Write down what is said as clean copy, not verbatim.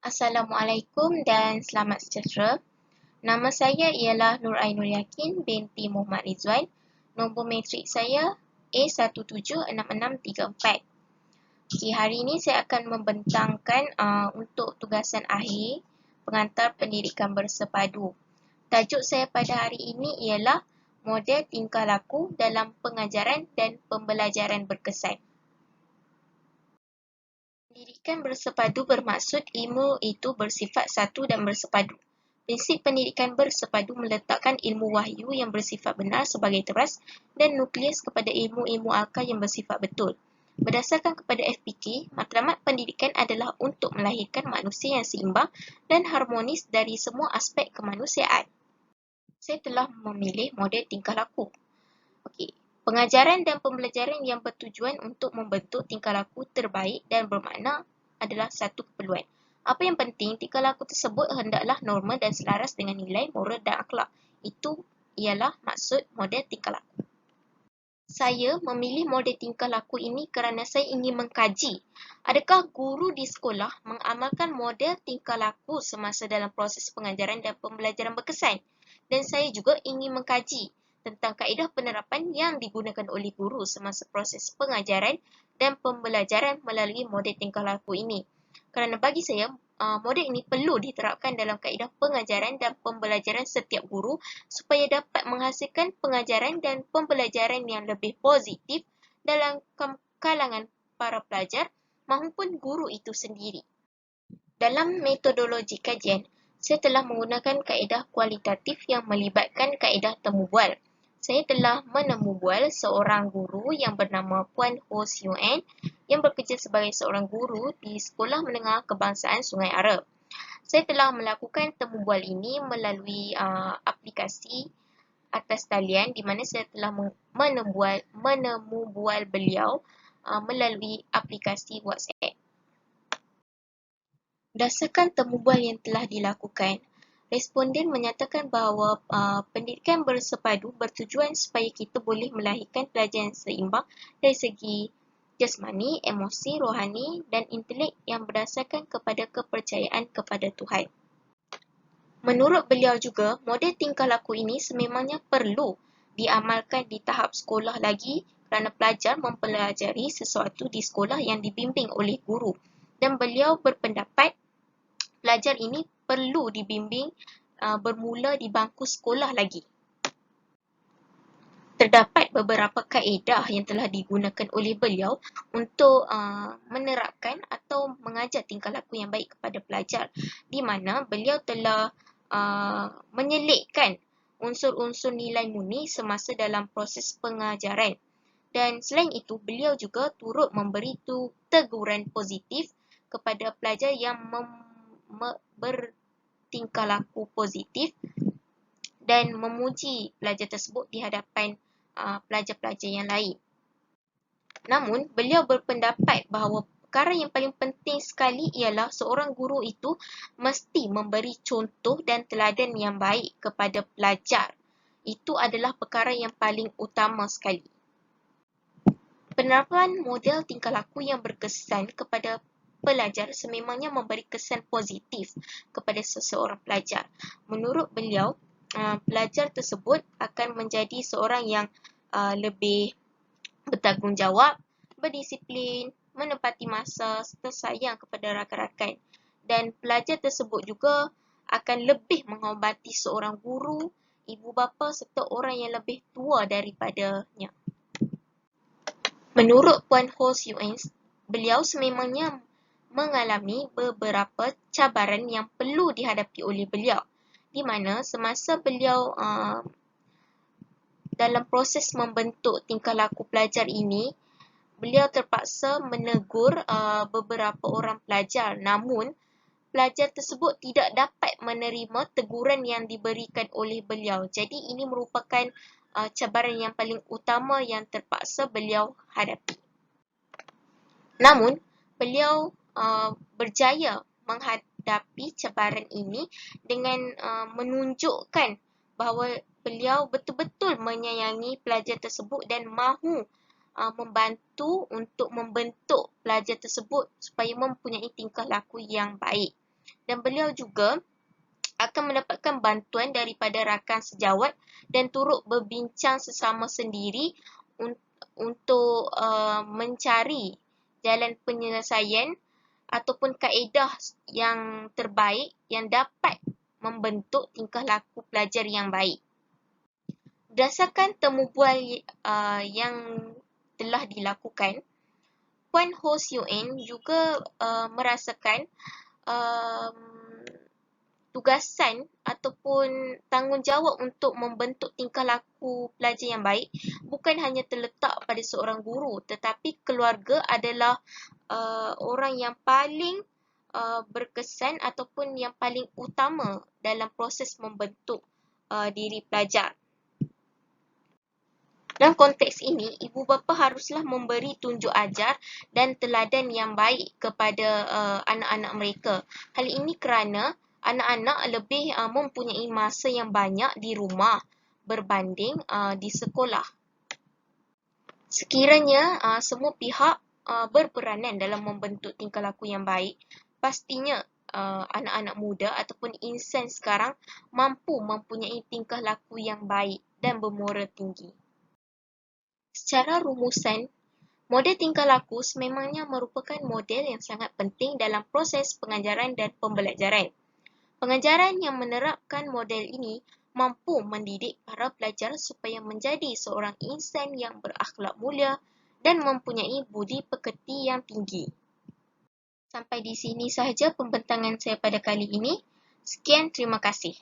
Assalamualaikum dan selamat sejahtera. Nama saya ialah Nur Ainul Yakin binti Muhammad Rizwan. Nombor matrik saya A176634. Hari ini saya akan membentangkan untuk tugasan akhir pengantar pendidikan bersepadu. Tajuk saya pada hari ini ialah model tingkah laku dalam pengajaran dan pembelajaran berkesan. Pendidikan bersepadu bermaksud ilmu itu bersifat satu dan bersepadu. Prinsip pendidikan bersepadu meletakkan ilmu wahyu yang bersifat benar sebagai teras dan nukleus kepada ilmu-ilmu akal yang bersifat betul. Berdasarkan kepada FPK, matlamat pendidikan adalah untuk melahirkan manusia yang seimbang dan harmonis dari semua aspek kemanusiaan. Saya telah memilih model tingkah laku. Pengajaran dan pembelajaran yang bertujuan untuk membentuk tingkah laku terbaik dan bermakna adalah satu keperluan. Apa yang penting, tingkah laku tersebut hendaklah normal dan selaras dengan nilai, moral dan akhlak. Itu ialah maksud model tingkah laku. Saya memilih model tingkah laku ini kerana saya ingin mengkaji adakah guru di sekolah mengamalkan model tingkah laku semasa dalam proses pengajaran dan pembelajaran berkesan. Dan saya juga ingin mengkaji tentang kaedah penerapan yang digunakan oleh guru semasa proses pengajaran dan pembelajaran melalui model tingkah laku ini. Kerana bagi saya, model ini perlu diterapkan dalam kaedah pengajaran dan pembelajaran setiap guru supaya dapat menghasilkan pengajaran dan pembelajaran yang lebih positif dalam kalangan para pelajar maupun guru itu sendiri. Dalam metodologi kajian, saya telah menggunakan kaedah kualitatif yang melibatkan kaedah temu bual. Saya telah menemu bual seorang guru yang bernama Puan Ho Siu En yang bekerja sebagai seorang guru di Sekolah Menengah Kebangsaan Sungai Ara. Saya telah melakukan temu bual ini melalui aplikasi atas talian di mana saya telah menemu bual beliau melalui aplikasi WhatsApp. Berdasarkan temu bual yang telah dilakukan, responden menyatakan bahawa pendidikan bersepadu bertujuan supaya kita boleh melahirkan pelajar yang seimbang dari segi jasmani, emosi, rohani dan intelek yang berdasarkan kepada kepercayaan kepada Tuhan. Menurut beliau juga, model tingkah laku ini sememangnya perlu diamalkan di tahap sekolah lagi kerana pelajar mempelajari sesuatu di sekolah yang dibimbing oleh guru dan beliau berpendapat pelajar ini perlu dibimbing bermula di bangku sekolah lagi. Terdapat beberapa kaedah yang telah digunakan oleh beliau untuk menerapkan atau mengajar tingkah laku yang baik kepada pelajar, di mana beliau telah menyelitkan unsur-unsur nilai murni semasa dalam proses pengajaran. Dan selain itu, beliau juga turut memberi teguran positif kepada pelajar yang bertingkah laku positif dan memuji pelajar tersebut di hadapan pelajar-pelajar yang lain. Namun, beliau berpendapat bahawa perkara yang paling penting sekali ialah seorang guru itu mesti memberi contoh dan teladan yang baik kepada pelajar. Itu adalah perkara yang paling utama sekali. Penerapan model tingkah laku yang berkesan kepada pelajar sememangnya memberi kesan positif kepada seseorang pelajar. Menurut beliau, pelajar tersebut akan menjadi seorang yang lebih bertanggungjawab, berdisiplin, menepati masa serta sayang kepada rakan-rakan. Dan pelajar tersebut juga akan lebih menghormati seorang guru, ibu bapa serta orang yang lebih tua daripadanya. Menurut Puan Ho Siu En, beliau sememangnya mengalami beberapa cabaran yang perlu dihadapi oleh beliau, di mana semasa beliau dalam proses membentuk tingkah laku pelajar ini, beliau terpaksa menegur beberapa orang pelajar, namun pelajar tersebut tidak dapat menerima teguran yang diberikan oleh beliau. Jadi ini merupakan cabaran yang paling utama yang terpaksa beliau hadapi. Namun, beliau berjaya menghadapi cabaran ini dengan menunjukkan bahawa beliau betul-betul menyayangi pelajar tersebut dan mahu membantu untuk membentuk pelajar tersebut supaya mempunyai tingkah laku yang baik. dan beliau juga akan mendapatkan bantuan daripada rakan sejawat dan turut berbincang sesama sendiri untuk mencari jalan penyelesaian ataupun kaedah yang terbaik yang dapat membentuk tingkah laku pelajar yang baik. Berdasarkan temu bual yang telah dilakukan, Puan Ho Siew Eng juga merasakan tugasan ataupun tanggungjawab untuk membentuk tingkah laku pelajar yang baik bukan hanya terletak pada seorang guru, tetapi keluarga adalah orang yang paling berkesan ataupun yang paling utama dalam proses membentuk diri pelajar. Dalam konteks ini, ibu bapa haruslah memberi tunjuk ajar dan teladan yang baik kepada anak-anak mereka. Hal ini kerana anak-anak lebih mempunyai masa yang banyak di rumah berbanding di sekolah. Sekiranya semua pihak berperanan dalam membentuk tingkah laku yang baik, pastinya anak-anak muda ataupun insan sekarang mampu mempunyai tingkah laku yang baik dan bermoral tinggi. Secara rumusan, model tingkah laku sememangnya merupakan model yang sangat penting dalam proses pengajaran dan pembelajaran. Pengajaran yang menerapkan model ini mampu mendidik para pelajar supaya menjadi seorang insan yang berakhlak mulia dan mempunyai budi pekerti yang tinggi. Sampai di sini sahaja pembentangan saya pada kali ini. Sekian, terima kasih.